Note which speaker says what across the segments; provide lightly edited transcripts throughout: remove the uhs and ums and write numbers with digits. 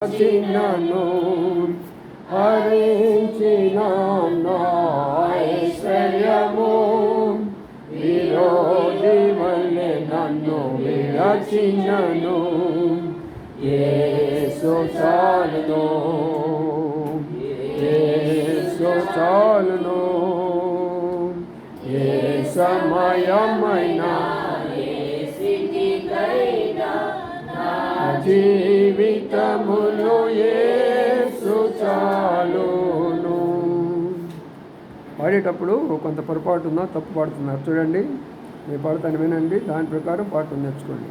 Speaker 1: చిన్నను హరించిన ఐశ్వర్యము విరోధి వల్లే నన్ను విరచినను యేసు చాలును యేసు చాలును ఏ సమయమైనా జీవితములో యేసు చాలును. పాడేటప్పుడు కొంత పొరపాటు ఉందా, తప్పు పాడుతున్నారు చూడండి. మీ పాడతాను వినండి, దాని ప్రకారం పాట నేర్చుకోండి.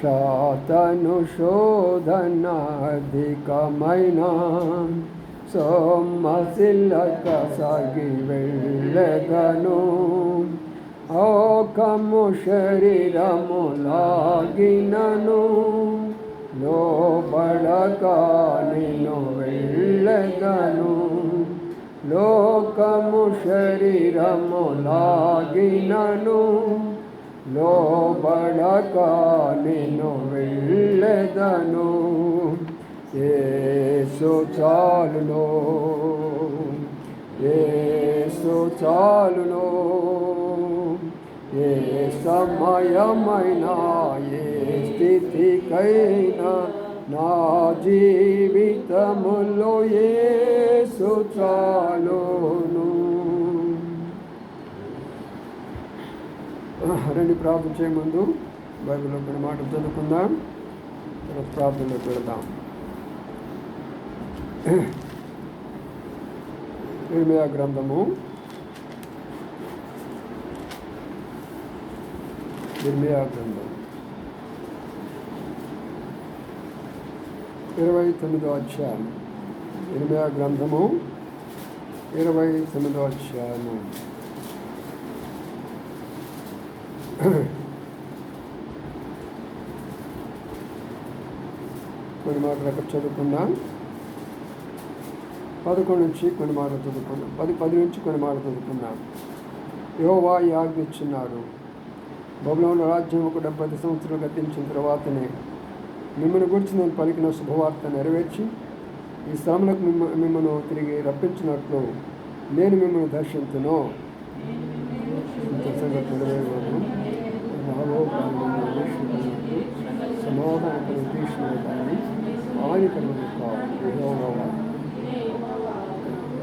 Speaker 1: శాతను శోధన అధికమైన సొమ్మసిల్లక సాగి వెళ్ళగను ఓకము శరీరము లాగినను లోబడక నేను వెళ్ళగను లోకము శరీరము లాగినను లోబడక నేను వెళ్ళగను యేసు చాలును యేసు చాలును ఏ సమయమైనా ఏ స్థితికైనా నా జీవితములో యేసు చాలును. రండి, ప్రార్థన చేయ ముందు బైబిల్లో కొన్ని మాటలు చదువుకుందాం, తర్వాత ప్రార్థనలోకి వెళదాం. ఇర్మియా గ్రంథము ఇర్మియా గ్రంథం 29వ అధ్యాయం. ఇర్మియా గ్రంథము 29వ అధ్యాయము. కొన్ని మాటలు అక్కడ చదువుకుందాం. 11 నుంచి కొన్ని మాటలు చదువుకుందాం. 10 నుంచి కొన్ని మాటలు చదువుకుందాం. యెహోవా ఈ ఆజ్ఞ ఇచ్చున్నారు. బబులోను రాజ్యం ఒక 70 సంవత్సరాలు గతించిన తర్వాతనే మిమ్మల్ని గురించి నేను పలికిన శుభవార్త నెరవేర్చి ఈ స్థలములకు మిమ్మల్ని తిరిగి రప్పించినట్లు నేను మిమ్మల్ని దర్శించును. సమాధానపడి తీసినని హానికరమైన కావాలి.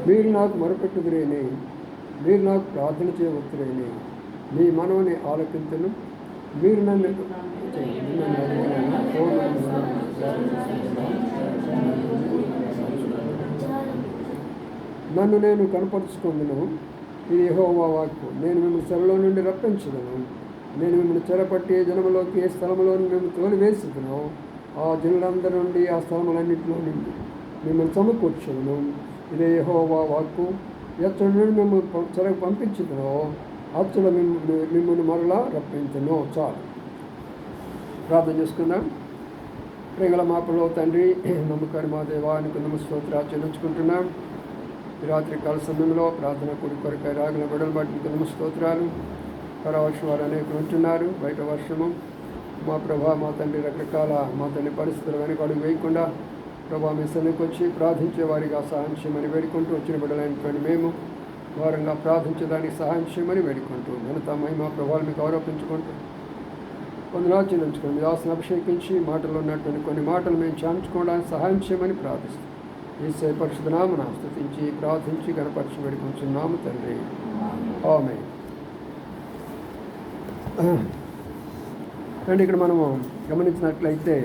Speaker 1: మీరు నాకు మొరపెట్టుదురేని, మీరు నాకు ప్రార్థన చేయవచ్చురేని, మీ మనవని ఆలకించను. మీరు నన్ను నేను కనపరుచుకుందును. ఇది యెహోవా వాక్కు. నేను మిమ్మల్ని చెరలో నుండి రప్పించదును. నేను మిమ్మల్ని చెరపట్టి జనములోకి ఏ స్థలంలో మేము తోలివేసుకును ఆ జనులందరి నుండి ఆ స్థలములన్నింటిలో నుండి మిమ్మల్ని సమకూర్చును. ఇదే యెహోవా వాక్కు. ఎచ్చడి నుండి మిమ్మల్ని చెరకు పంపించుదును అచ్చడ మిమ్మల్ని మరలా రప్పించును. చాలు, ప్రార్థన చేసుకుందాం. ప్రేమల మాపలో తండ్రి, నమ్మకాన్ని మా దేవానికి స్తోత్రాలు చెల్లించుకుంటున్నాం. ఈ రాత్రి కాల సమయంలో ప్రార్థన కొరకై రాగల గొడవలు బట్టి స్తోత్రాలు. పరవర్షం వారు అనేకులు ఉంటున్నారు, బయట వర్షము. మా ప్రభా, మా తండ్రి రకరకాల మా తండ్రి పరిస్థితులు వెనక అడుగు వేయకుండా ప్రభా మీ సన్నిధికి వచ్చి ప్రార్థించే వారిగా సహాయం చేయమని వేడుకుంటూ వచ్చిన బిడ్డలైనటువంటి మేము వారంగా ప్రార్థించడానికి సహాయం చేయమని వేడుకుంటూ ఘనత మహిమ ప్రభావాలు మీకు ఆరోపించుకుంటూ వందనాలు చెల్లించుకోండి. మీ దాసుని అభిషేకించి మాటల్లో ఉన్నటువంటి కొన్ని మాటలు మేము ధ్యానించుకోవడానికి సహాయం చేయమని ప్రార్థిస్తాం. యేసు పరిశుద్ధ నామమున స్తుతించి ప్రార్థించి గణపరిచి వేడుకుంటున్నాము తండ్రి, ఆమేన్. రండి, ఇక్కడ మనము గమనించినట్లయితే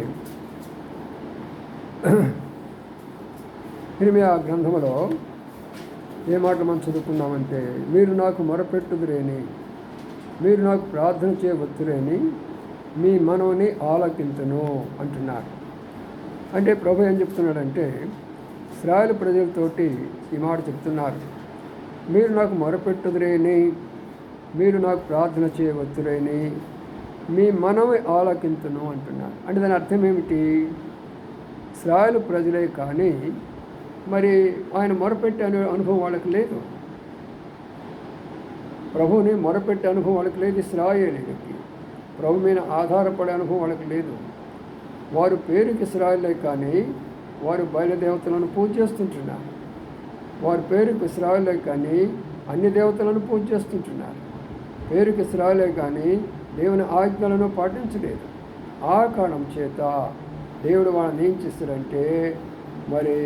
Speaker 1: ఇర్మియా గ్రంథములో ఏ మాటలు మనం చదువుకున్నామంటే, మీరు నాకు మొరపెట్టుదురేని, మీరు నాకు ప్రార్థన చేయవచ్చురేని, మీ మనవుని ఆలకింతును అంటున్నారు. అంటే ప్రభు ఏం చెప్తున్నాడంటే, ఇశ్రాయేలు ప్రజలతోటి ఈ మాట చెప్తున్నారు. మీరు నాకు మొరపెట్టుదురేని, మీరు నాకు ప్రార్థన చేయవచ్చురేని, మీ మనవి ఆలకింతును అంటున్నారు. అంటే దాని అర్థం ఏమిటి? ఇశ్రాయేలు ప్రజలే కానీ మరి ఆయన మొరపెట్టే అనుభవం వాళ్ళకి లేదు. ప్రభువుని మొరపెట్టే అనుభవం వాళ్ళకి లేదు. ఇశ్రాయేలీయులకి ప్రభు మీద ఆధారపడే అనుభవం వాళ్ళకి లేదు. వారు పేరుకి ఇశ్రాయేలే కానీ వారు బయలుదేవతలను పూజ చేస్తుంటున్నారు. వారి పేరుకు ఇశ్రాయేలే కానీ అన్ని దేవతలను పూజ చేస్తుంటున్నారు. పేరుకి ఇశ్రాయేలే కానీ దేవుని ఆజ్ఞలను పాటించలేదు. ఆ కారణం చేత దేవుడు వాళ్ళని ఏం చేస్తాడంటే మరి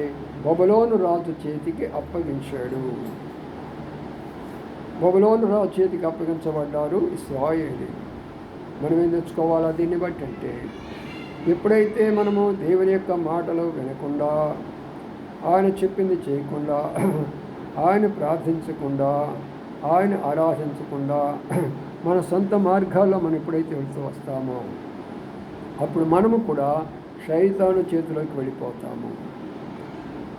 Speaker 1: బబులోను రాజు చేతికి అప్పగించాడు. బబులోను రాజు చేతికి అప్పగించబడ్డారు ఇశ్రాయేలీయులు. మనం ఏం తెచ్చుకోవాలా దీన్ని బట్టి అంటే, ఎప్పుడైతే మనము దేవుని యొక్క మాటలు వినకుండా, ఆయన చెప్పింది చేయకుండా, ఆయన ప్రార్థించకుండా, ఆయన ఆరాధించకుండా మన సొంత మార్గాల్లో మనం ఎప్పుడైతే వెళ్తూ వస్తామో అప్పుడు మనము కూడా శైతాను చేతిలోకి వెళ్ళిపోతాము.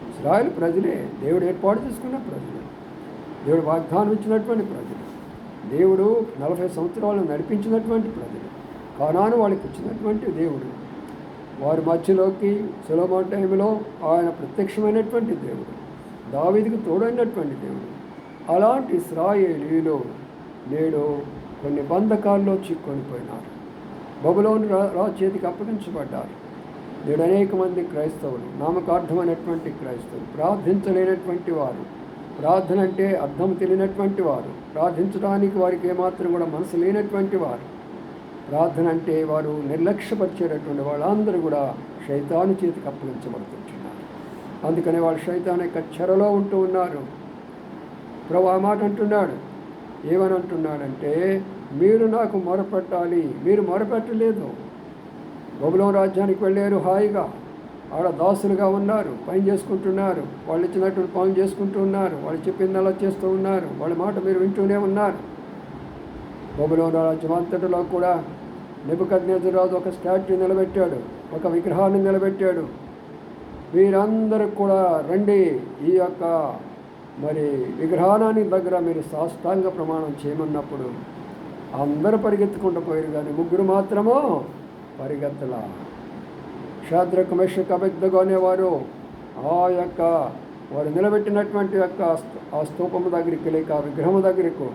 Speaker 1: ఇశ్రాయేలు ప్రజలే, దేవుడు ఏర్పాటు చేసుకున్న ప్రజలు, దేవుడు వాగ్దానం ఇచ్చినటువంటి ప్రజలు, దేవుడు 40 సంవత్సరాలు నడిపించినటువంటి ప్రజలు, కానాను వాళ్ళకి ఇచ్చినటువంటి దేవుడు. వారి మధ్యలోకి సొలొమోను టైంలో ఆయన ప్రత్యక్షమైనటువంటి దేవుడు, దావీదుకు తోడైనటువంటి దేవుడు. అలాంటి ఇశ్రాయేలీయులు నేడు కొన్ని బంధకాల్లో చిక్కుకొని పోయినారు. బబులోను రాజు చేతికి అప్పగించబడ్డారు. నేడు అనేక మంది క్రైస్తవులు, నామకార్థమైనటువంటి క్రైస్తవులు, ప్రార్థించలేనటువంటి వారు, ప్రార్థన అంటే అర్థం తెలియనటువంటి వారు, ప్రార్థించడానికి వారికి ఏమాత్రం కూడా మనసు లేనటువంటి వారు, ప్రార్థన అంటే వారు నిర్లక్ష్యపరిచేటటువంటి వాళ్ళందరూ కూడా శైతాను చేతికి అప్పగించబడుతుంటున్నారు. అందుకనే వాళ్ళు శైతాను యొక్క చెరలో ఉంటూ ఉన్నారు. ప్రభు ఆ మాట అంటున్నాడు. ఏమని అంటున్నాడంటే, మీరు నాకు మొరపెట్టాలి. మీరు మొరపెట్టలేదు. బబులోను రాజ్యానికి వెళ్ళారు, హాయిగా ఆడ దాసులుగా ఉన్నారు, పని చేసుకుంటున్నారు, వాళ్ళు ఇచ్చినటువంటి పనులు చేసుకుంటూ ఉన్నారు, వాళ్ళు చెప్పింది అలా చేస్తూ ఉన్నారు, వాళ్ళ మాట మీరు వింటూనే ఉన్నారు. బబులోను రాజ్యం అంతటిలో కూడా నెబుకద్నెజరు ఒక స్టాట్యూ నిలబెట్టాడు, ఒక విగ్రహాన్ని నిలబెట్టాడు. వీరందరూ కూడా రండి, ఈ యొక్క మరి విగ్రహాన్ని దగ్గర మీరు సాష్టాంగ ప్రమాణం చేయమన్నప్పుడు అందరూ పరిగెత్తుకుంటూ పోయారు, కానీ 3 మాత్రమో పరిగెత్తలా. షద్రకు మెషకు అబేద్నెగో అనేవారు వారు నిలబెట్టినటువంటి యొక్క ఆ స్తూపము దగ్గరికి లేక ఆ విగ్రహము దగ్గరకు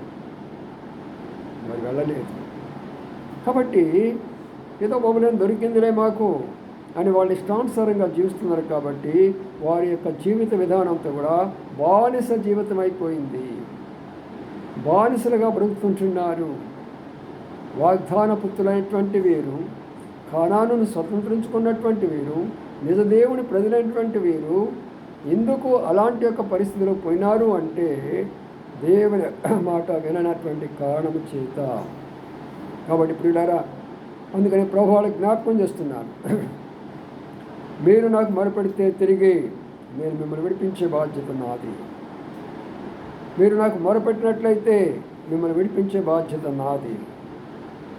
Speaker 1: మరి వెళ్ళలేదు. కాబట్టి ఏదో బబులోను దొరికిందిలే మాకు అని వాళ్ళు ఇష్టానుసారంగా జీవిస్తున్నారు. కాబట్టి వారి యొక్క జీవిత విధానంతో కూడా బానిస జీవితం అయిపోయింది. బానిసలుగా బ్రతుకుతుంటున్నారు. వాగ్దాన పుత్రులైనటువంటి వీరు, కానానును స్వతంత్రించుకున్నటువంటి వీరు, నిజదేవుని ప్రజలైనటువంటి వీరు ఎందుకు అలాంటి యొక్క పరిస్థితిలో పోయినారు అంటే దేవుని మాట విననటువంటి కారణము చేత. కాబట్టి ప్రియులారా, అందుకని ప్రభు వాళ్ళకి జ్ఞాపకం చేస్తున్నాను, మీరు నాకు మొరపెడితే తిరిగి నేను మిమ్మల్ని విడిపించే బాధ్యత నాది. మీరు నాకు మొరపెట్టినట్లయితే మిమ్మల్ని విడిపించే బాధ్యత నాది.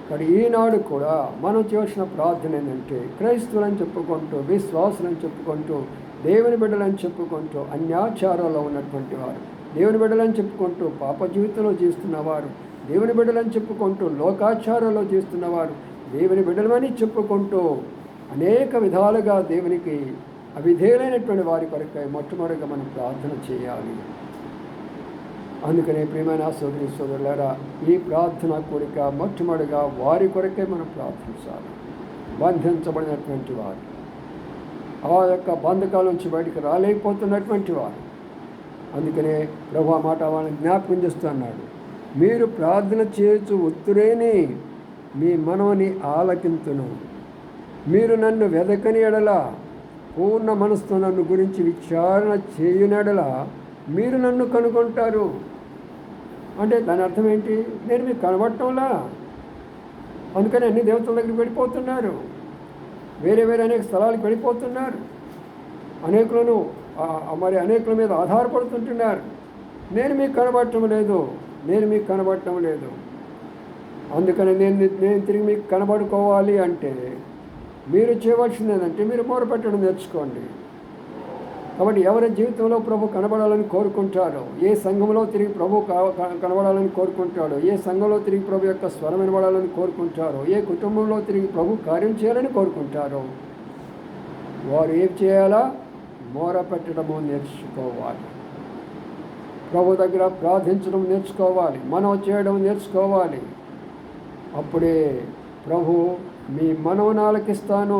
Speaker 1: కానీ ఈనాడు కూడా మనం చేసిన ప్రార్థన ఏంటంటే, క్రైస్తవులని చెప్పుకుంటూ, విశ్వాసులని చెప్పుకుంటూ, దేవుని బిడ్డలని చెప్పుకుంటూ అన్యాచారాల్లో ఉన్నటువంటి వారు, దేవుని బిడ్డలని చెప్పుకుంటూ పాప జీవితంలో జీవిస్తున్నవారు, దేవుని బిడ్డలని చెప్పుకుంటూ లోకాచారాల్లో జీవిస్తున్నవారు, దేవుని బిడ్డలమని చెప్పుకుంటూ అనేక విధాలుగా దేవునికి అవిధేయులైనటువంటి వారి కొరకై మొట్టమొదటిగా మనం ప్రార్థన చేయాలి. అందుకనే ప్రియమైన సోదరి సోదరులారా, ఈ ప్రార్థన కోరిక మొట్టమొదటిగా వారి కొరకే మనం ప్రార్థించాలి. బంధించబడినటువంటి వారు, ఆ యొక్క బంధకాల నుంచి బయటికి రాలేకపోతున్నటువంటి వారు. అందుకనే ప్రభు ఆ మాట వాళ్ళని జ్ఞాపకం చేస్తున్నాడు. మీరు ప్రార్థన చేయొచ్చు ఒత్తురేని మీ మనవని ఆలకింతును. మీరు నన్ను వెదకని ఎడల, పూర్ణ మనసుతో నన్ను గురించి విచారణ చేయునెడల మీరు నన్ను కనుగొంటారు. అంటే దాని అర్థం ఏంటి? నేను మీకు కనబడటంలా. అందుకని అన్ని దేవతల దగ్గరికి వెళ్ళిపోతున్నారు, వేరే వేరే అనేక స్థలాలకు వెళ్ళిపోతున్నారు, అనేకులను అనేకుల మీద ఆధారపడుతుంటున్నారు. నేను మీకు కనబడటం లేదు. అందుకని నేను తిరిగి మీకు కనబడుకోవాలి అంటే మీరు చేయవలసింది ఏంటంటే మీరు మొరపెట్టడం నేర్చుకోండి. కాబట్టి ఎవరి జీవితంలో ప్రభు కనబడాలని కోరుకుంటారో, ఏ సంఘంలో తిరిగి ప్రభు కనబడాలని కోరుకుంటాడో, ఏ సంఘంలో తిరిగి ప్రభు యొక్క స్వరం వినబడాలని కోరుకుంటారో, ఏ కుటుంబంలో తిరిగి ప్రభు కార్యం చేయాలని కోరుకుంటారో, వారు ఏం చేయాలా? మొరపెట్టడము నేర్చుకోవాలి. ప్రభు దగ్గర ప్రార్థించడం నేర్చుకోవాలి, మనం చేయడం నేర్చుకోవాలి. అప్పుడే ప్రభు మీ మనవును ఆలకిస్తాను,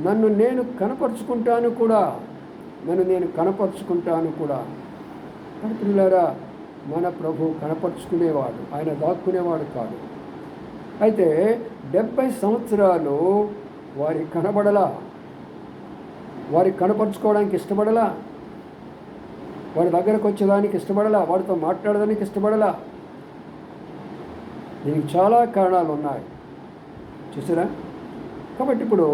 Speaker 1: నన్ను నేను కనపరుచుకుంటాను కూడా, ప్రియులారా, మన ప్రభు కనపరుచుకునేవాడు, ఆయన దాక్కునేవాడు కాదు. అయితే 70 సంవత్సరాలు వారికి కనపరుచుకోవడానికి ఇష్టపడలా, వారి దగ్గరకు వచ్చేదానికి ఇష్టపడలా, వాడితో మాట్లాడడానికి ఇష్టపడలా. దీనికి చాలా కారణాలు ఉన్నాయి, చూసారా? కాబట్టి ఇప్పుడు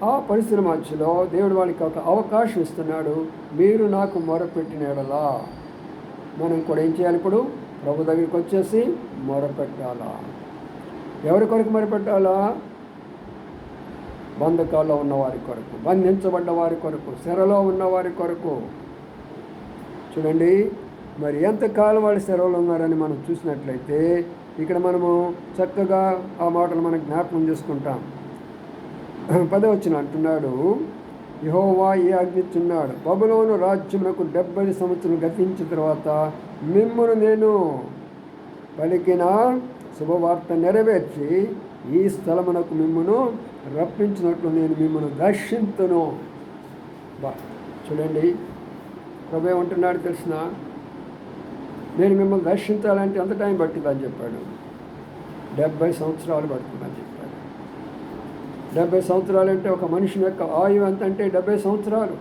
Speaker 1: ఆ పరిస్థితి మధ్యలో దేవుడు వాళ్ళకి ఒక అవకాశం ఇస్తున్నాడు. మీరు నాకు మొరపెట్టిన యెడల మనం కూడా ఏం చేయాలి? ఇప్పుడు ప్రభు దగ్గరికి వచ్చేసి మొరపెట్టాలా. ఎవరి కొరకు మొరపెట్టాలా? బంధకాల్లో ఉన్నవారి కొరకు, బంధించబడ్డ వారి కొరకు, చెరలో ఉన్నవారి కొరకు. చూడండి, మరి ఎంతకాలం వాళ్ళు సెలవులు ఉన్నారని మనం చూసినట్లయితే ఇక్కడ మనము చక్కగా ఆ మాటలు మనం జ్ఞాపకం చేసుకుంటాం. 10వ వచనం అంటున్నాడు, యెహోవా ఈ ఆజ్ఞిస్తున్నాడు, బబులోను రాజ్యమునకు 70 సంవత్సరాలు గతించిన తర్వాత మిమ్మును నేను పలికిన శుభవార్త నెరవేర్చి ఈ స్థలమునకు మిమ్మును రప్పించినట్లు నేను మిమ్మల్ని దర్శింతును. చూడండి, ప్రభు ఏమంటున్నాడు తెలిసిన, నేను మిమ్మల్ని దర్శించాలంటే ఎంత టైం పట్టిందని చెప్పాడు? 70 సంవత్సరాలు పడుతుందని చెప్పాడు. 70 సంవత్సరాలు అంటే ఒక మనిషి యొక్క ఆయువు ఎంత అంటే 70 సంవత్సరాలు.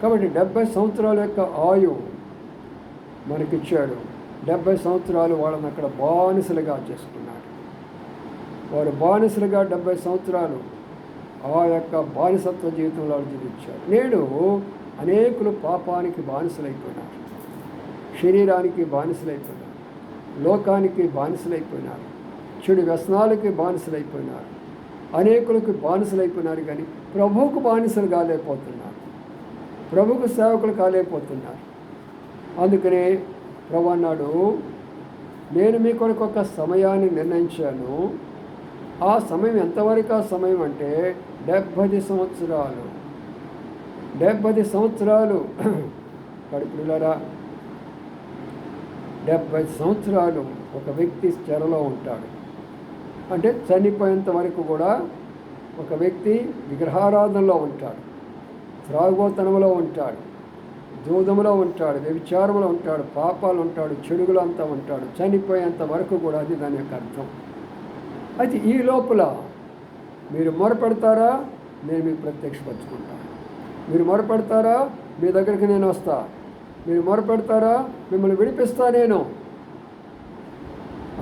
Speaker 1: కాబట్టి 70 సంవత్సరాల యొక్క ఆయువు మనకిచ్చాడు. 70 సంవత్సరాలు వాళ్ళని అక్కడ బానిసలుగా చేసుకున్నాడు. వారు బానిసలుగా 70 సంవత్సరాలు ఆ యొక్క బానిసత్వ జీవితంలో జీవించారు. నేడు అనేకులు పాపానికి బానిసలైపోయినారు, శరీరానికి బానిసలైపోయినారు, లోకానికి బానిసలైపోయినారు, చెడు వ్యసనాలకి బానిసలైపోయినారు, అనేకులకు బానిసలైపోయినారు. కానీ ప్రభువుకు బానిసలు కాలేకపోతున్నారు, ప్రభువుకు సేవకులు కాలేకపోతున్నారు. అందుకనే ప్రభు అన్నాడు, నేను మీ కొరకు ఒక సమయాన్ని నిర్ణయించాను. ఆ సమయం ఎంతవరకు? ఆ సమయం అంటే 70 సంవత్సరాలు. 70 సంవత్సరాలు కడుపులారా, 70 సంవత్సరాలు ఒక వ్యక్తి చెరలో ఉంటాడు. అంటే చనిపోయేంత వరకు కూడా ఒక వ్యక్తి విగ్రహారాధనలో ఉంటాడు, త్రాగుబోతనంలో ఉంటాడు, జూదములో ఉంటాడు, వ్యభిచారంలో ఉంటాడు, పాపాలు ఉంటాడు, చెడుగులో అంతా ఉంటాడు, చనిపోయేంత వరకు కూడా. అది దాని యొక్క అర్థం. అయితే ఈ లోపల మీరు మొరపెడతారా, నేను మీకు ప్రత్యక్షపరచుకుంటాను. మీరు మొరపెడతారా, మీ దగ్గరికి నేను వస్తా. మీరు మొరపెడతారా, మిమ్మల్ని విడిపిస్తా నేను.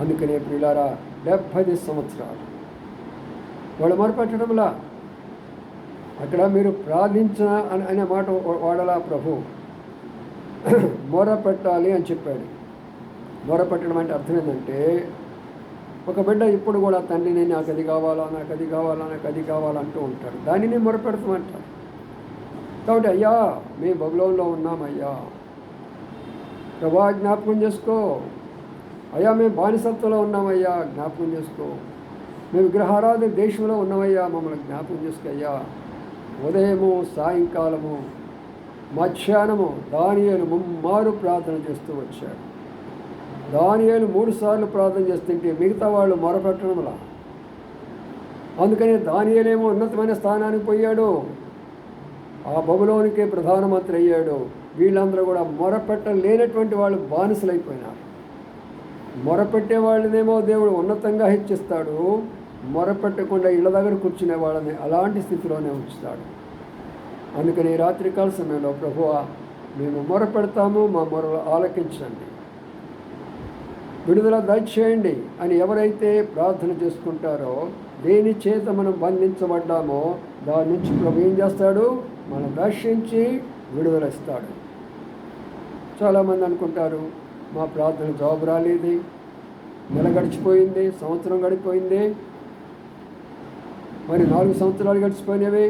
Speaker 1: అందుకనే ప్రియులారా, 70 సంవత్సరాలు వాళ్ళు మొరపెట్టడంలా. అక్కడ మీరు ప్రార్థించిన అనే మాట వాడలా ప్రభు. మొరపెట్టాలి అని చెప్పాడు. మొరపెట్టడం అంటే అర్థం ఏంటంటే, ఒక బిడ్డ ఇప్పుడు కూడా తండ్రిని నాకు అది కావాలా, నాకు అది కావాలా, నాకు అది కావాలంటూ ఉంటాడు. దానిని మొరపెడతామంటారు. కాబట్టి అయ్యా మేము బబులోన్లో ఉన్నామయ్యా, ప్రభా జ్ఞాపకం చేసుకో. అయ్యా మేము బానిసత్వంలో ఉన్నామయ్యా, జ్ఞాపకం చేసుకో. మేము విగ్రహారాధన దేశంలో ఉన్నామయ్యా, మమ్మల్ని జ్ఞాపకం చేసుకో అయ్యా. ఉదయము, సాయంకాలము, మధ్యాహ్నము దానియేలు 3 మారు ప్రార్థన చేస్తూ వచ్చాడు. దానియేలు 3 సార్లు ప్రార్థన చేస్తుంటే మిగతా వాళ్ళు మొరపెట్టడంలా. అందుకని దానియేలేమో ఉన్నతమైన స్థానానికి పోయాడు, ఆ బబులోనికే ప్రధానమంత్రి అయ్యాడు. వీళ్ళందరూ కూడా మొరపెట్టలేనటువంటి వాళ్ళు బానిసలైపోయినారు. మొరపెట్టే వాళ్ళనేమో దేవుడు ఉన్నతంగా హెచ్చిస్తాడు, మొరపెట్టకుండా ఇళ్ళ దగ్గర కూర్చునే వాళ్ళని అలాంటి స్థితిలోనే ఉంచుతాడు. అందుకని రాత్రికాల సమయంలో ప్రభువా మేము మొరపెడతాము, మా మొరలు ఆలకించండి, విడుదల దయచేయండి అని ఎవరైతే ప్రార్థన చేసుకుంటారో, దేని చేత మనం బంధించబడ్డామో దాని నుంచి ప్రభు ఏం చేస్తాడు? మనం దర్శించి విడుదల ఇస్తాడు. చాలామంది అనుకుంటారు, మా ప్రార్థన జవాబు రాలేదు, నెల గడిచిపోయింది, సంవత్సరం గడిపోయింది, మరి 4 సంవత్సరాలు గడిచిపోయినవి,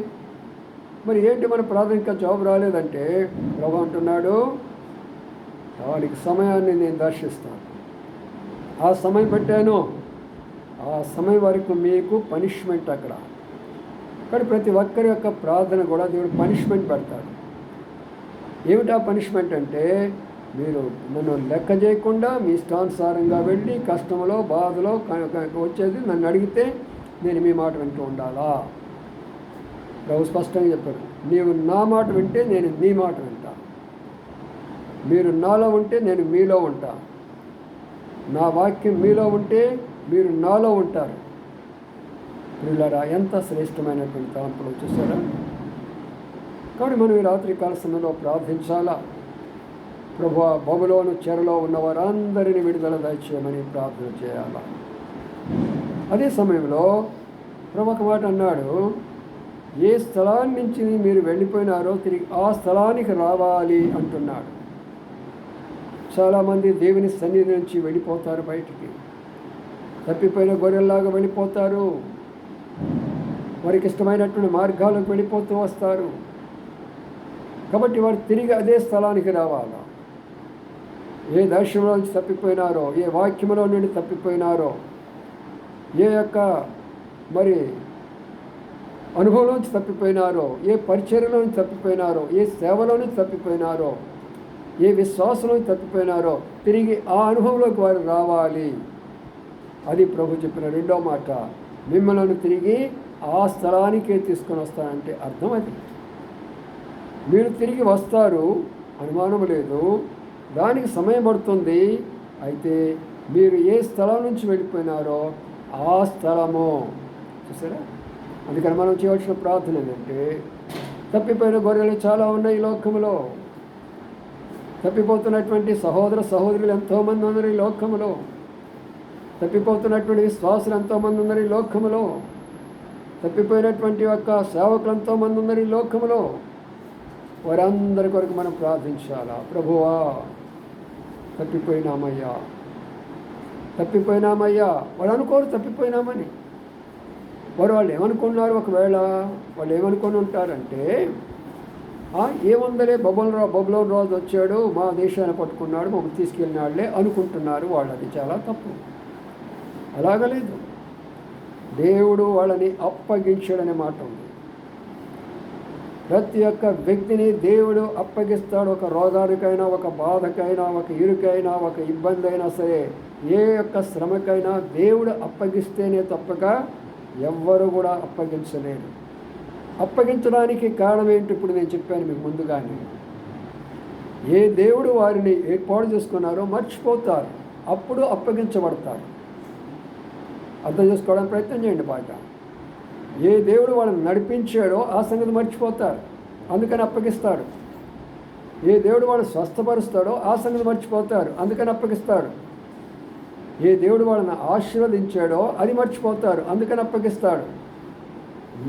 Speaker 1: మరి ఏంటి మన ప్రార్థన ఇంకా జవాబు రాలేదంటే ప్రభు అంటున్నాడు, వాడికి సమయాన్ని నేను దర్శిస్తాను. ఆ సమయం పెట్టాను, ఆ సమయం వరకు మీకు పనిష్మెంట్ అక్కడ. కానీ ప్రతి ఒక్కరి యొక్క ప్రార్థన కూడా దేవుడు పనిష్మెంట్ పెడతాడు. ఏమిటా పనిష్మెంట్ అంటే, మీరు నన్ను లెక్క చేయకుండా మీ ఇష్టానుసారంగా వెళ్ళి కష్టంలో బాధలో వచ్చేది నన్ను అడిగితే నేను మీ మాట వింటూ ఉండాలా? ప్రభు స్పష్టంగా చెప్పారు, నీవు నా మాట వింటే నేను నీ మాట వింటా, మీరు నాలో ఉంటే నేను మీలో ఉంటా, నా వాక్యం మీలో ఉంటే మీరు నాలో ఉంటారు. వీళ్ళరా ఎంత శ్రేష్టమైనటువంటి తలంపులు చూసారా? కాబట్టి మనం ఈ రాత్రికాల సమయంలో ప్రార్థించాలా. ప్రభువా, బబులోను చెరలో ఉన్న వారందరినీ విడుదల దయచేయమని ప్రార్థన చేయాలా. అదే సమయంలో ప్రభు ఒక మాట అన్నాడు, ఏ స్థలాన్ని నుంచి మీరు వెళ్ళిపోయినారో తిరిగి ఆ స్థలానికి రావాలి అంటున్నాడు. చాలామంది దేవుని సన్నిధి నుంచి వెళ్ళిపోతారు, బయటికి తప్పిపోయిన గొర్రెల్లాగా వెళ్ళిపోతారు, వారికి ఇష్టమైనటువంటి మార్గాలకు వెళ్ళిపోతూ వస్తారు. కాబట్టి వారు తిరిగి అదే స్థలానికి రావాలా. ఏ దర్శనంలో నుంచి తప్పిపోయినారో, ఏ వాక్యంలో నుండి తప్పిపోయినారో, ఏ యొక్క మరి అనుభవంలోంచి తప్పిపోయినారో, ఏ పరిచర్యలో నుంచి తప్పిపోయినారో, ఏ సేవలో నుంచి తప్పిపోయినారో, ఏ విశ్వాసంలో తప్పిపోయినారో తిరిగి ఆ అనుభవంలోకి వారు రావాలి. అది ప్రభు చెప్పిన రెండో మాట. మిమ్మల్ని తిరిగి ఆ స్థలానికే తీసుకొని వస్తానంటే అర్థం అది. మీరు తిరిగి వస్తారు, అనుమానం లేదు, దానికి సమయం పడుతుంది. అయితే మీరు ఏ స్థలం నుంచి వెళ్ళిపోయినారో ఆ స్థలము చూసారా. అందుకని మనం చేయవలసిన ప్రార్థన ఏంటంటే, తప్పిపోయిన గొర్రెలు చాలా ఉన్నాయి ఈ లోకంలో, తప్పిపోతున్నటువంటి సహోదర సహోదరులు ఎంతోమంది ఉన్నారు ఈ లోకంలో, తప్పిపోతున్నటువంటి విశ్వాసులు ఎంతోమంది ఉన్నారు ఈ లోకంలో, తప్పిపోయినటువంటి యొక్క సేవకులు ఎంతోమంది ఉన్నారు ఈ లోకంలో. వారందరి కొరకు మనం ప్రార్థించాలా. ప్రభువా, తప్పిపోయినామయ్యా, తప్పిపోయినామయ్యా. వాళ్ళు అనుకోరు తప్పిపోయినామని. వాళ్ళు ఏమనుకున్నారు? ఒకవేళ వాళ్ళు ఏమనుకొని ఉంటారంటే, ఏముందలే బబులోను రాజు వచ్చాడు, మా దేశాన్ని పట్టుకున్నాడు, మమ్మల్ని తీసుకెళ్ళినాడులే అనుకుంటున్నారు వాళ్ళు. అది చాలా తప్పు. అలాగలేదు. దేవుడు వాళ్ళని అప్పగించాడనే మాట ఉంది. ప్రతి ఒక్క వ్యక్తిని దేవుడు అప్పగిస్తాడు. ఒక రోగానికైనా, ఒక బాధకైనా, ఒక ఇరుకైనా, ఒక ఇబ్బంది అయినా సరే, ఏ యొక్క శ్రమకైనా దేవుడు అప్పగిస్తేనే తప్పక ఎవ్వరు కూడా అప్పగించలేరు. అప్పగించడానికి కారణం ఏంటి? ఇప్పుడు నేను చెప్పాను మీకు ముందుగానే. ఏ దేవుడు వారిని ఏర్పాటు చేసుకున్నారో మర్చిపోతారు, అప్పుడు అప్పగించబడతారు. అర్థం చేసుకోవడానికి ప్రయత్నం చేయండి బాగా. ఏ దేవుడు వాళ్ళని నడిపించాడో ఆ సంగతి మర్చిపోతారు, అందుకని అప్పగిస్తాడు. ఏ దేవుడు వాళ్ళు స్వస్థపరుస్తాడో ఆ సంగతి మర్చిపోతారు, అందుకని అప్పగిస్తాడు. ఏ దేవుడు వాళ్ళని ఆశీర్వదించాడో అది మర్చిపోతారు, అందుకని అప్పగిస్తాడు.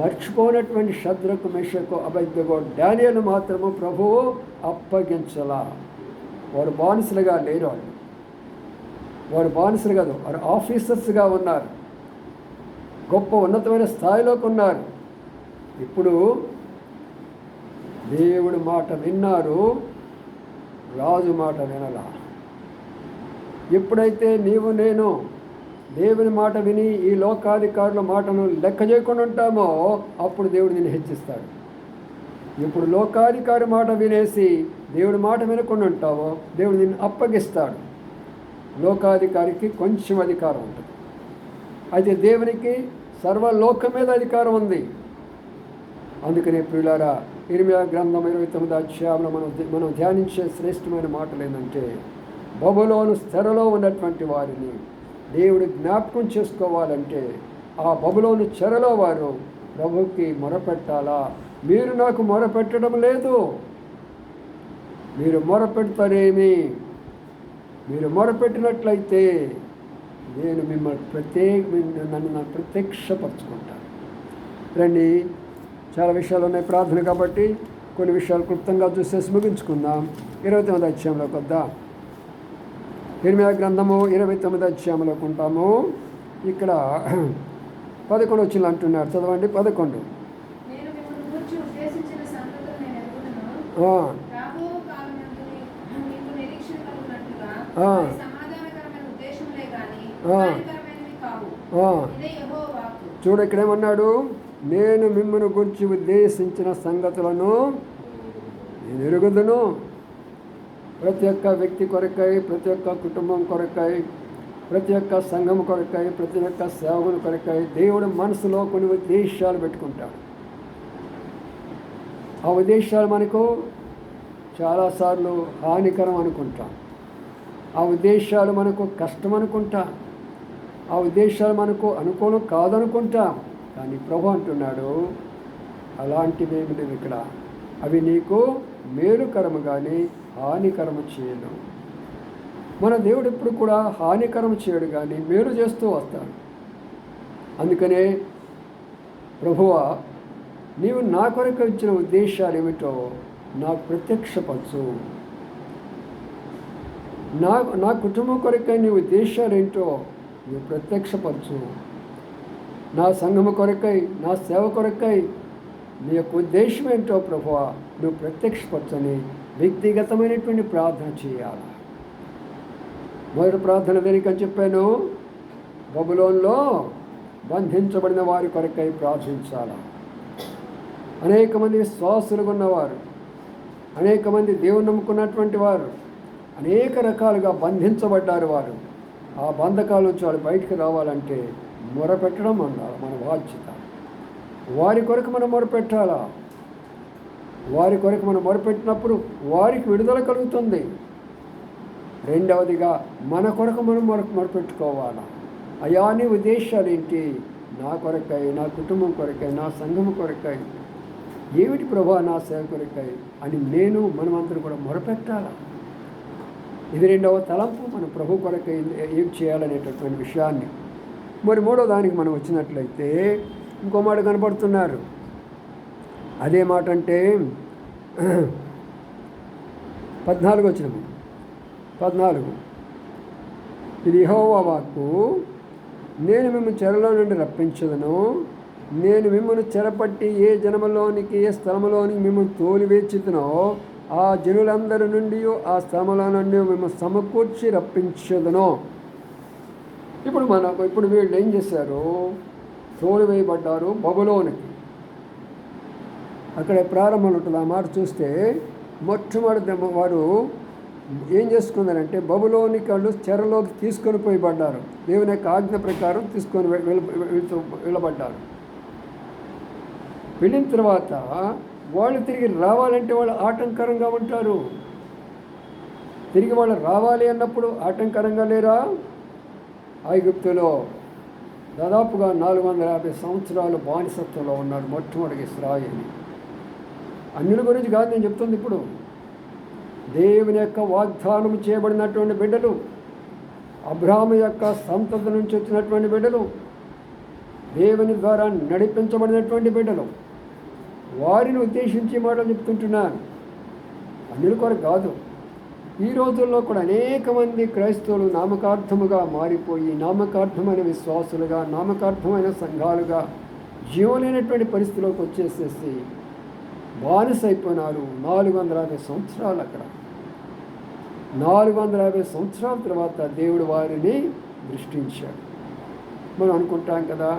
Speaker 1: మర్చిపోయినటువంటి శద్రకు, మెషకు, అబేద్నెగో, దానియేలు మాత్రము ప్రభువు అప్పగించలా. వారు బానిసలుగా లేరు. వారు బానిసలు కాదు, వారు ఆఫీసర్స్గా ఉన్నారు, గొప్ప ఉన్నతమైన స్థాయిలోకి ఉన్నారు. ఇప్పుడు దేవుడి మాట విన్నారు, రాజు మాట వినలా. ఎప్పుడైతే నీవు నేను దేవుని మాట విని ఈ లోకాధికారుల మాటను లెక్క చేయకుండా ఉంటామో అప్పుడు దేవుడు నిన్ను హెచ్చిస్తాడు. ఇప్పుడు లోకాధికారి మాట వినేసి దేవుడి మాట వినకుండా ఉంటావో దేవుడు నిన్ను అప్పగిస్తాడు. లోకాధికారికి కొంచెం అధికారం ఉంటుంది, అయితే దేవునికి సర్వలోకం మీద అధికారం ఉంది. అందుకనే ప్రియులారా, ఇర్మియా గ్రంథం 29వ అధ్యాయంలో మనం ధ్యానించే శ్రేష్టమైన మాటలు ఏంటంటే, బబులోను స్థిరలో ఉన్నటువంటి వారిని దేవుడు జ్ఞాపకం చేసుకోవాలంటే ఆ బబులోను చెరలో వారు ప్రభుకి మొరపెట్టాలా. మీరు నాకు మొరపెట్టడం లేదు, మీరు మొరపెడతారేమి? మీరు మొరపెట్టినట్లయితే నేను మిమ్మల్ని నన్ను ప్రత్యక్షపరచుకుంటాను. రండి, చాలా విషయాలు ఉన్నాయి ప్రార్థన కాబట్టి కొన్ని విషయాలు క్లుప్తంగా చూసేసి ముగించుకుందాం. 29వ అధ్యాయంలోకి వద్దాం. ఇర్మియా గ్రంథము 29వ అధ్యాయంలోకి ఉంటాము. ఇక్కడ 11 వచ్చిన అంటున్నారు, చదవండి. 11. చూడ ఇక్కడేమన్నాడు? నేను మిమ్మల్ని గురించి ఉద్దేశించిన సంగతులను నేను ఎరుగుదును. ప్రతి ఒక్క వ్యక్తి కొరకై, ప్రతి ఒక్క కుటుంబం కొరకై, ప్రతి ఒక్క సంఘం కొరకై, ప్రతి ఒక్క సేవకుని కొరకై దేవుడు మనసులో కొన్ని ఉద్దేశాలు పెట్టుకుంటాడు. ఆ ఉద్దేశాలు మనకు చాలాసార్లు హానికరం అనుకుంటాం. ఆ ఉద్దేశాలు మనకు కష్టం అనుకుంటాం. ఆ ఉద్దేశాలు మనకు అనుకూలం కాదనుకుంటాం. కానీ ప్రభు అంటున్నాడు, అలాంటివి ఏమి లేవు ఇక్కడ. అవి నీకు మేలుకరము కానీ హానికరము చేయను. మన దేవుడు ఎప్పుడు కూడా హానికరం చేయడు కానీ మేలు చేస్తూ వస్తాడు. అందుకనే ప్రభువా, నీవు నా కొరకు ఇచ్చిన ఉద్దేశాలు ఏమిటో నాకు ప్రత్యక్షపరచు. నా కుటుంబం కొరకై నీ ఉద్దేశాలు ఏంటో నువ్వు ప్రత్యక్షపరచు. నా సంఘము కొరకై, నా సేవ కొరకై నీ యొక్క ఉద్దేశం ఏంటో ప్రభువా నువ్వు ప్రత్యక్షపరచని వ్యక్తిగతమైనటువంటి ప్రార్థన చేయాలి. మొదటి ప్రార్థన దేనికని చెప్పాను, బబులోన్లో బంధించబడిన వారి కొరకై ప్రార్థించాలి. అనేక మంది విశ్వాసులుగా ఉన్నవారు, అనేక మంది దేవుని నమ్ముకున్నటువంటి వారు అనేక రకాలుగా బంధించబడ్డారు. వారు ఆ బంధకాల నుంచి వాళ్ళు బయటికి రావాలంటే మొరపెట్టడం అన్నారు మన బాధ్యత. వారి కొరకు మనం మొరపెట్టాలా. వారి కొరకు మనం మొరపెట్టినప్పుడు వారికి విడుదల కలుగుతుంది. రెండవదిగా మన కొరకు మనం మొరపెట్టుకోవాలా. అయా నీ ఉద్దేశాలు ఏంటి? నా కొరకై, నా కుటుంబం కొరకై, నా సంఘం కొరకై, ఏమిటి ప్రభా నా సేవ కొరకై అని మనమందరం కూడా మొరపెట్టాలా. ఇది రెండవ తలంపు, మన ప్రభు కొరకై ఏం చేయాలనేటటువంటి విషయాన్ని. మరి మూడో దానికి మనం వచ్చినట్లయితే ఇంకో మాట కనపడుతున్నారు. అదే మాట అంటే 14 వచనము. 14 ఇది యెహోవా వాక్కు, నేను మిమ్మల్ని చెరలో నుండి రప్పించదను. నేను మిమ్మల్ని చెరపట్టి ఏ జనములోనికి, ఏ స్థలములోనికి మిమ్మల్ని తోలివేచితునో ఆ జనులందరి నుండి, ఆ స్థలముల నుండి మిమ్మల్ని సమకూర్చి రప్పించదను. ఇప్పుడు వీళ్ళు ఏం చేశారు? తోలివేయబడ్డారు బబులోనికి. అక్కడ ప్రారంభంలో ఉంటుంది ఆ మాట చూస్తే. మొట్టమొదటి వారు ఏం చేసుకున్నారంటే బబులోనికి వాళ్ళు చెరలోకి తీసుకొని పోయబడ్డారు. దేవుని యొక్క ఆజ్ఞ ప్రకారం తీసుకొని వెళ్ళబడ్డారు. వెళ్ళిన తర్వాత వాళ్ళు తిరిగి రావాలంటే వాళ్ళు ఆటంకరంగా ఉంటారు. తిరిగి వాళ్ళు రావాలి అన్నప్పుడు ఆటంకరంగా లేరా? ఐగుప్తులో దాదాపుగా 450 సంవత్సరాలు బానిసత్వంలో ఉన్నారు మొట్టమొదటి ఇశ్రాయేలు. అన్యుల గురించి కాదు నేను చెప్తుంది. ఇప్పుడు దేవుని యొక్క వాగ్దానం చేయబడినటువంటి బిడ్డలు, అబ్రాహాము యొక్క సంతతి నుంచి వచ్చినటువంటి బిడ్డలు, దేవుని ద్వారా నడిపించబడినటువంటి బిడ్డలు, వారిని ఉద్దేశించి మాటలు చెప్తుంటున్నాను. అన్యుల కొరకు కాదు. ఈ రోజుల్లో కూడా అనేక మంది క్రైస్తవులు నామకార్థముగా మారిపోయి, నామకార్థమైన విశ్వాసులుగా, నామకార్థమైన సంఘాలుగా జీవలేనటువంటి పరిస్థితిలోకి వచ్చేసేసి బానిస అయిపోయినారు. 450 సంవత్సరాలు అక్కడ. 450 సంవత్సరాల తర్వాత దేవుడు వారిని దృష్టించాడు. మనం అనుకుంటాం కదా,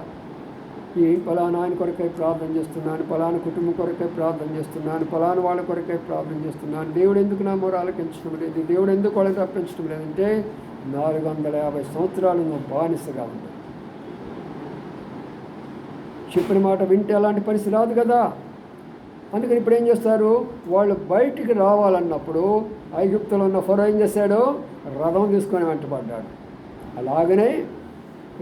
Speaker 1: ఈ ఫలానా ఆయన కొరకై ప్రార్థన చేస్తున్నాను, ఫలానా కుటుంబం కొరకై ప్రార్థన చేస్తున్నాను, ఫలానా వాళ్ళ కొరకై ప్రార్థన చేస్తున్నాను, దేవుడు ఎందుకు నా మొర ఆలకించడం లేదు, దేవుడు ఎందుకు వాళ్ళకి తప్పించడం లేదంటే 450 సంవత్సరాలు నువ్వు బానిసగా ఉంది. చెప్పిన మాట వింటే అలాంటి పరిస్థితి రాదు కదా. అందుకని ఇప్పుడు ఏం చేస్తారు? వాళ్ళు బయటికి రావాలన్నప్పుడు ఐగుప్తులో ఉన్న ఫరో ఏం చేశాడు? రథం తీసుకొని వెంటబడ్డాడు. అలాగనే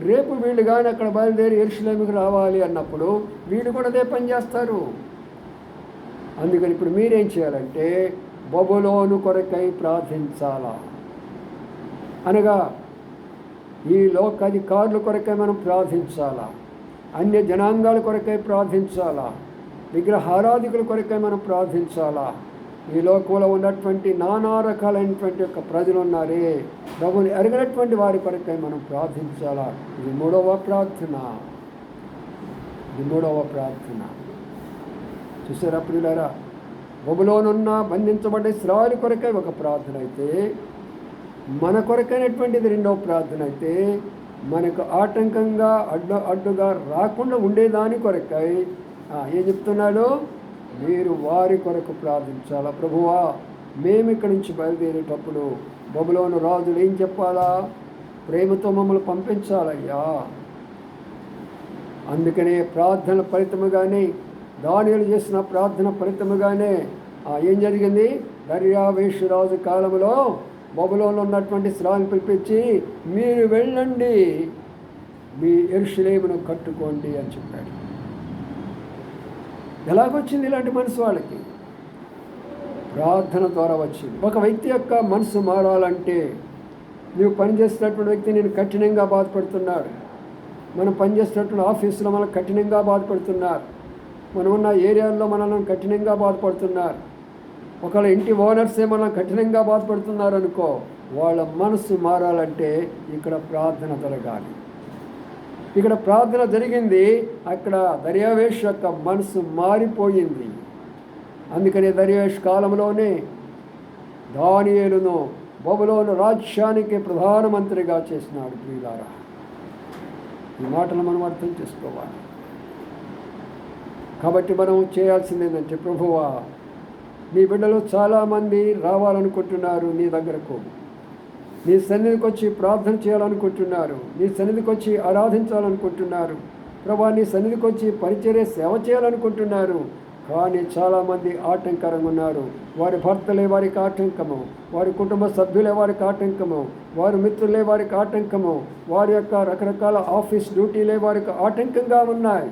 Speaker 1: రేపు వీళ్ళు కానీ అక్కడ బయలుదేరి యెరూషలేముకి రావాలి అన్నప్పుడు వీళ్ళు కూడా అదే పని చేస్తారు. అందుకని ఇప్పుడు మీరేం చేయాలంటే బబులోను కొరకై ప్రార్థించాలా. అనగా ఈ లోకాధికారుల కొరకై మనం ప్రార్థించాలా, అన్య జనాంగాల కొరకై ప్రార్థించాలా, విగ్రహారాధికుల కొరకై మనం ప్రార్థించాలా. ఈ లోకంలో ఉన్నటువంటి నానా రకాలైనటువంటి యొక్క ప్రజలు ఉన్నారే, ప్రభుని ఎరగనటువంటి వారి కొరకై మనం ప్రార్థించాలా. ఇది మూడవ ప్రార్థన. చూసారా ప్రియులారా? బబులోనున్న బంధించబడ్డ ఇశ్రాయేలు కొరకై ఒక ప్రార్థన అయితే, మన కొరకైనటువంటిది రెండవ ప్రార్థన అయితే, మనకు ఆటంకంగా అడ్డుగా రాకుండా ఉండేదాని కొరకై ఏం చెప్తున్నాడు? మీరు వారి కొరకు ప్రార్థించాలా. ప్రభువా మేము ఇక్కడి నుంచి బయలుదేరేటప్పుడు బబులోను రాజులు ఏం చెప్పాలా? ప్రేమతో మమ్మల్ని పంపించాలయ్యా. అందుకనే ప్రార్థన ఫలితముగానే, దానియేలు చేసిన ప్రార్థన ఫలితముగానే ఏం జరిగింది? దర్యావేషు రాజు కాలంలో బబులోనులో ఉన్నటువంటి ఇశ్రాయేలును పిలిపించి, మీరు వెళ్ళండి, మీ యెరూషలేమును కట్టుకోండి అని చెప్పాడు. ఎలాగొచ్చింది ఇలాంటి మనసు వాళ్ళకి? ప్రార్థన ద్వారా వచ్చింది. ఒక వ్యక్తి యొక్క మనసు మారాలంటే, నువ్వు పనిచేస్తున్నటువంటి వ్యక్తి నేను కఠినంగా బాధపడుతున్నాడు, మనం పనిచేస్తున్నటువంటి ఆఫీసులో మనల్ని కఠినంగా బాధపడుతున్నారు, మనం ఉన్న ఏరియాల్లో మనల్ని కఠినంగా బాధపడుతున్నారు, ఒకవేళ ఇంటి ఓనర్సే మనం కఠినంగా బాధపడుతున్నారు అనుకో, వాళ్ళ మనసు మారాలంటే ఇక్కడ ప్రార్థన జరగాలి. ఇక్కడ ప్రార్థన జరిగింది, అక్కడ దర్యావేషు యొక్క మనసు మారిపోయింది. అందుకని దర్యావేషు కాలంలోనే దానియేలును బబులోను రాజ్యానికి ప్రధానమంత్రిగా చేసినాడు. ప్రియులారా, ఈ మాటలు మనం అర్థం చేసుకోవాలి. కాబట్టి మనం చేయాల్సింది ఏంటంటే, ప్రభువా, నీ బిడ్డలు చాలామంది రావాలనుకుంటున్నారు నీ దగ్గరకు, నీ సన్నిధికి వచ్చి ప్రార్థన చేయాలనుకుంటున్నారు, నీ సన్నిధికి వచ్చి ఆరాధించాలనుకుంటున్నారు ప్రభా, నీ సన్నిధికి వచ్చి పరిచర్య సేవ చేయాలనుకుంటున్నారు. కానీ చాలామంది ఆటంకరంగా ఉన్నారు. వారి భర్తలే వారికి ఆటంకము, వారి కుటుంబ సభ్యులే వారికి ఆటంకము, వారి మిత్రులే వారికి ఆటంకము, వారి యొక్క రకరకాల ఆఫీస్ డ్యూటీలే వారికి ఆటంకంగా ఉన్నాయి.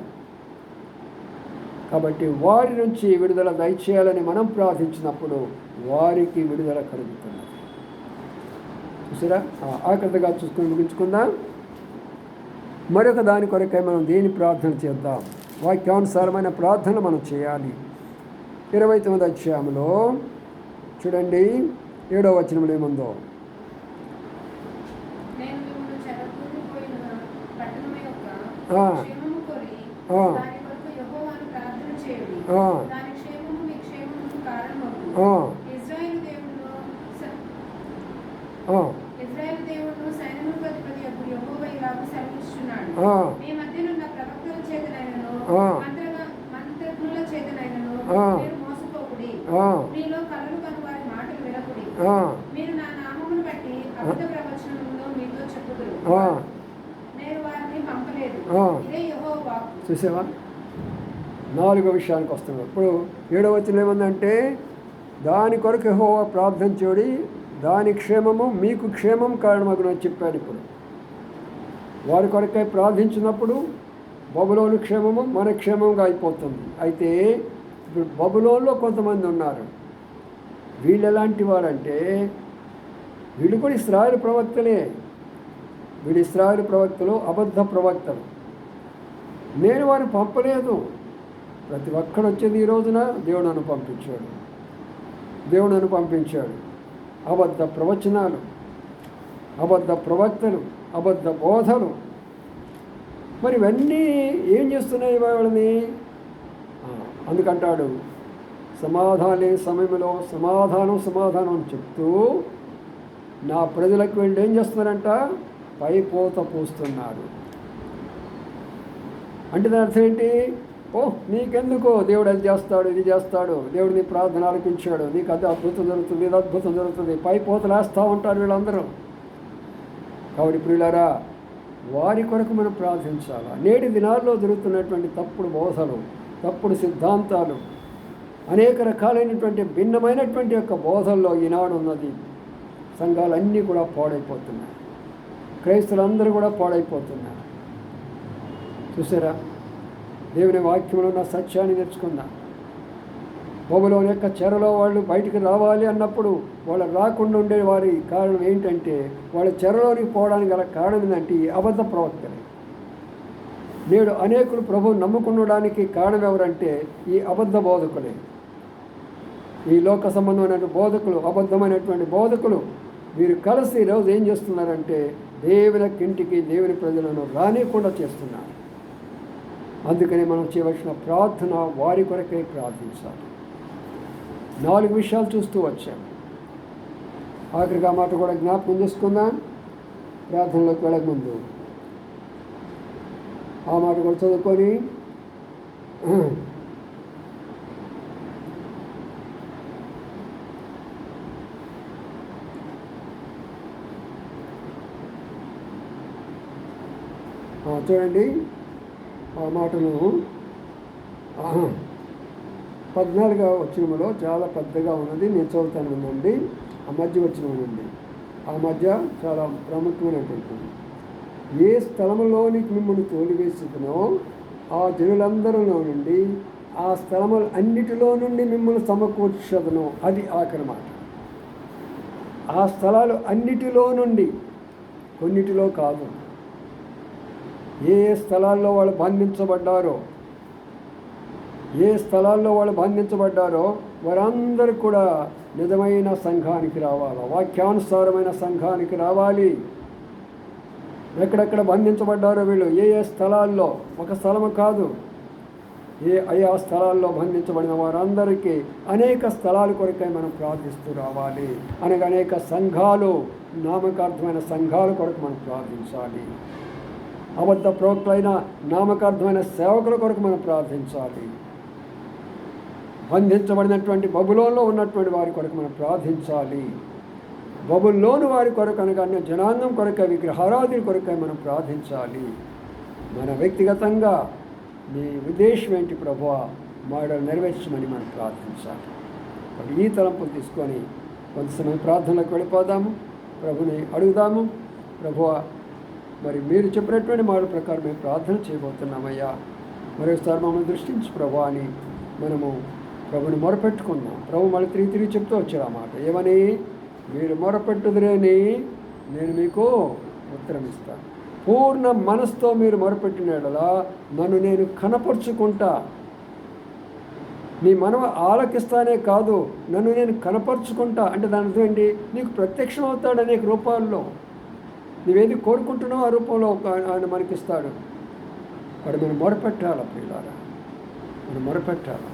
Speaker 1: కాబట్టి వారి నుంచి విడుదల దయచేయాలని మనం ప్రార్థించినప్పుడు వారికి విడుదల కలుగుతున్నది. చూసారా? ఆకృతగా చూసుకొని ముగించుకుందాం. మరొక దాని కొరకై మనం దేని ప్రార్థన చేద్దాం? వాక్యానుసారమైన ప్రార్థన మనం చేయాలి. 29వ అధ్యాయంలో చూడండి, 7వ వచనంలో ఏముందో, చూసావా? 4వ విషయానికి వస్తున్నాం. ఇప్పుడు 7వ వచనం ఏమందంటే, దాని కొరకు యెహోవా ప్రార్థన చేయుడి, దాని క్షేమము మీకు క్షేమం కారణమగును అని చెప్పాడు. ఇప్పుడు వారి కొరకై ప్రార్థించినప్పుడు బబులోను క్షేమము మన క్షేమంగా అయిపోతుంది. అయితే ఇప్పుడు బబులోనులో కొంతమంది ఉన్నారు. వీళ్ళు ఎలాంటి వారంటే, వీళ్ళు కూడా ఇశ్రాయేలు ప్రవక్తలే. వీళ్ళు ఇశ్రాయేలు ప్రవక్తలు అబద్ధ ప్రవక్తలు. నేను వారిని పంపలేదు. ప్రతి ఒక్కడు వచ్చేది ఈ రోజున దేవుడు నన్ను పంపించాడు, దేవుడు నన్ను పంపించాడు. అబద్ధ ప్రవచనాలు, అబద్ధ ప్రవక్తలు, అబద్ధ బోధలు. మరి ఇవన్నీ ఏం చేస్తున్నాయి వాళ్ళని? అందుకంటాడు, సమాధానం లేని సమయంలో సమాధానం అని చెప్తూ నా ప్రజలకు వెళ్ళి ఏం చేస్తున్నారంట? పైపోత పోస్తున్నారు. అంటే దాని అర్థం ఏంటి? నీకెందుకో దేవుడు అది చేస్తాడు, ఇది చేస్తాడు, దేవుడు నీ ప్రార్థన ఆలకించాడు, నీకు అది అద్భుతం జరుగుతుంది, ఇది అద్భుతం జరుగుతుంది, పైపోతలు వేస్తూ ఉంటారు వీళ్ళందరూ. కాబట్టి ప్రియులారా, వారి కొరకు మనం ప్రార్థించాలి. నేటి దినాల్లో జరుగుతున్నటువంటి తప్పుడు బోధలు, తప్పుడు సిద్ధాంతాలు, అనేక రకాలైనటువంటి భిన్నమైనటువంటి యొక్క బోధల్లో ఈనాడు ఉన్నది. సంఘాలన్నీ కూడా పాడైపోతున్నాయి, క్రైస్తవులందరూ కూడా పాడైపోతున్నారు. చూసారా? దేవుని వాక్యంలో ఉన్న సత్యాన్ని నేర్చుకుందాం. బబులోను యొక్క చెరలో వాళ్ళు బయటికి రావాలి అన్నప్పుడు వాళ్ళు రాకుండా ఉండే వారి కారణం ఏంటంటే, వాళ్ళ చెరలోనికి పోవడానికి గల కారణం ఏంటంటే ఈ అబద్ధ ప్రవక్తలే. నేడు అనేకులు ప్రభువుని నమ్ముకునడానికి కారణం ఎవరంటే ఈ అబద్ధ బోధకులే. ఈ లోక సంబంధమైనటువంటి బోధకులు, అబద్ధమైనటువంటి బోధకులు, వీరు కలిసి ఈరోజు ఏం చేస్తున్నారంటే దేవుని ఇంటికి దేవుని ప్రజలను రానియకుండా చేస్తున్నారు. అందుకని మనం చేయవలసిన ప్రార్థన వారి కొరకే ప్రార్థించాలి. 4 విషయాలు చూస్తూ వచ్చాం. ఆఖరిగా మాట కూడా జ్ఞాపకం చేసుకుందాం ప్రార్థనలోకి వెళ్ళకముందు. ఆ మాట కూడా చదువుకొని చూడండి ఆ మాటను 14వ వచనంలో చాలా పెద్దగా ఉన్నది, నేను చదువుతాను ఉందండి. ఆ మధ్య వచనం ఉంది, ఆ మధ్య చాలా ప్రాముఖ్యమైనటువంటిది. ఏ స్థలములోనికి మిమ్మల్ని తోలివేసుకునో ఆ జనులందరిలో నుండి, ఆ స్థలములు అన్నిటిలో నుండి మిమ్మల్ని సమకూర్చదను. అది ఆఖరి మాట. ఆ స్థలాలు అన్నిటిలో నుండి, కొన్నిటిలో కాదు. ఏ స్థలాల్లో వాళ్ళు బంధించబడ్డారో, వారందరూ కూడా నిజమైన సంఘానికి రావాలి, వాక్యానుసారమైన సంఘానికి రావాలి. ఎక్కడెక్కడ బంధించబడ్డారో వీళ్ళు, ఏ స్థలాల్లో, ఒక స్థలము కాదు, ఆయా స్థలాల్లో బంధించబడిన వారందరికీ అనేక స్థలాల కొరకై మనం ప్రార్థిస్తూ రావాలి. అనగా అనేక సంఘాలు, నామకార్థమైన సంఘాల కొరకు మనం ప్రార్థించాలి. అబద్ధ ప్రవక్తలైన నామకార్థమైన సేవకుల కొరకు మనం ప్రార్థించాలి. బంధించబడినటువంటి బబులోన్లో ఉన్నటువంటి వారి కొరకు మనం ప్రార్థించాలి. బబుల్లోని వారి కొరకు అనగా అన్య జనాంగం కొరకై, విగ్రహారాధన కొరకై మనం ప్రార్థించాలి. మన వ్యక్తిగతంగా నీ ఉద్దేశం ఏంటి ప్రభువా, మాడలు నెరవేర్చమని మనం ప్రార్థించాలి. మరి ఈ తలంపులు తీసుకొని కొంత సమయం ప్రార్థనలకు వెళ్ళిపోదాము, ప్రభుని అడుగుదాము. ప్రభువా, మరి మీరు చెప్పినటువంటి మాట ప్రకారం మేము ప్రార్థన చేయబోతున్నామయ్యా, మరోసారి మమ్మల్ని దృష్టించి ప్రభువా అని మనము ప్రభుని మొరపెట్టుకుందాం. ప్రభు మళ్ళీ తిరిగి చెప్తూ వచ్చాడు ఆ మాట, ఏమని? మీరు మొరపెట్టుదురేని నేను మీకు ఉత్తరం ఇస్తాను. పూర్ణ మనసుతో మీరు మొరపెట్టినలా నన్ను నేను కనపరుచుకుంటా. నీ మనవ ఆలకిస్తానే కాదు, నన్ను నేను కనపరుచుకుంటా. అంటే దాని అర్థం ఏంటి? నీకు ప్రత్యక్షం అవుతాడు అనేక రూపాల్లో. నువ్వేది కోరుకుంటున్నావు ఆ రూపంలో ఆయన మనకిస్తాడు. వాడు మనం మొరపెట్టాలి ప్రియులారా, మనం మొరపెట్టాలి.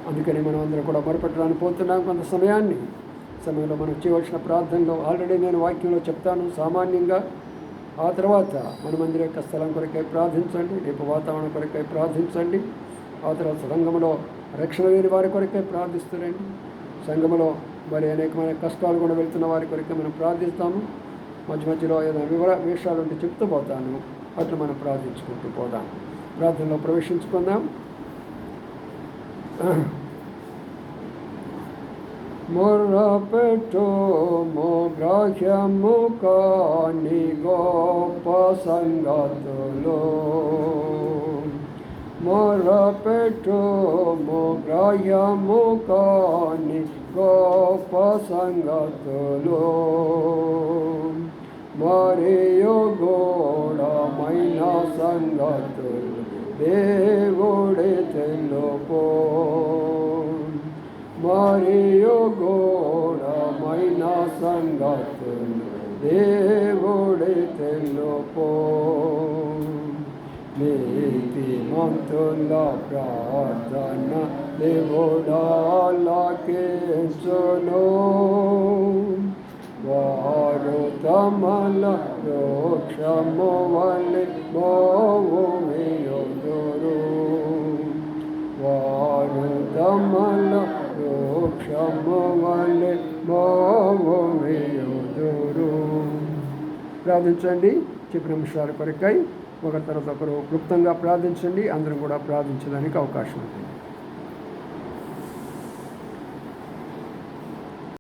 Speaker 1: అందుకని మనం అందరం కూడా మొరపెట్టడానికి పోతున్నాం. కొంత సమయంలో మనం చేయవలసిన ప్రార్థనలో ఆల్రెడీ నేను వాక్యంలో చెప్తాను సామాన్యంగా. ఆ తర్వాత మన మందిర యొక్క స్థలం కొరకై ప్రార్థించండి, రేపు వాతావరణం కొరకై ప్రార్థించండి. ఆ తర్వాత సంఘంలో రక్షణ లేని వారి కొరకై ప్రార్థిస్తారండి. సంఘంలో మరి అనేకమైన కష్టాలు కూడా వెళ్తున్న వారి కొరకై మనం ప్రార్థిస్తాము. మధ్యలో ఏదైనా విషయాలు ఉంటే చెప్తూ పోతాను, అట్లా మనం ప్రార్థించుకుంటూ పోదాం. ప్రార్థనలో ప్రవేశించుకుందాం. మొరపెట్టు గ్రాహ్యము కాని గొప్ప సంగతులు, మొరపెట్టు గ్రాహ్యము కాని గొప్ప సంగతులు, మరియు గూఢమైన సంగతులు దేవుడి తెలుపు, మరియు గూఢమైన సంగతులు దేవుడి తెలుపు. నీతిమంతుల ప్రార్థన దేవుడాలకించును, వారు తమల వృక్షము వలె మోవుమియుదురు, వారు తమల వృక్షము వలె మోవుమియుదురు. ప్రార్థించండి. చెప్పిన నిమిషాల కొరకై ఒకరి తర్వాత ఒకరు క్లుప్తంగా ప్రార్థించండి. అందరం కూడా ప్రార్థించడానికి అవకాశం ఉంటుంది.